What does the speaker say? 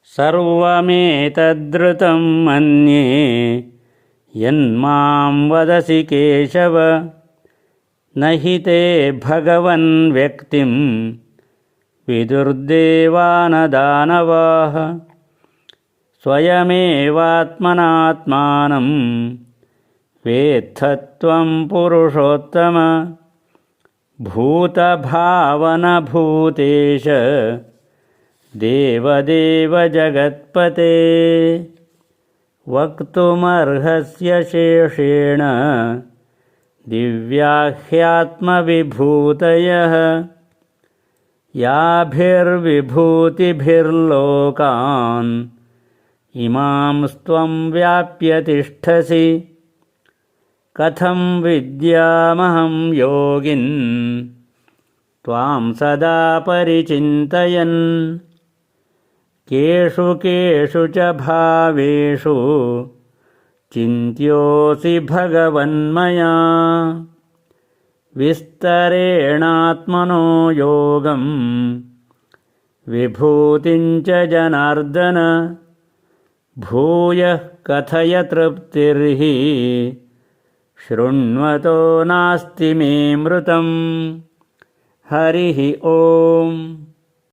सर्वमेतद्ऋतं मन्ये यन्मां वदसि केशव न हि ते भगवन् व्यक्तिं विदुर्देवानदानवाः स्वयमेवात्मनात्मानं वेत्थत्वं पुरुषोत्तम भूतभावनभूतेश देवदेव जगत्पते वक्तुमर्हस्य शेषेण दिव्याह्यात्मविभूतयः याभिर्विभूतिभिर्लोकान् इमांस्त्वं व्याप्य तिष्ठसि कथं विद्यामहं योगिन् त्वां सदा परिचिन्तयन् केषु केषु च भावेषु चिन्त्योऽसि भगवन्मया विस्तरेणात्मनो योगं विभूतिं च जनार्दन भूयः कथय तृप्तिर्हि शृण्वतो नास्ति मे मृतम् हरिः ओम्।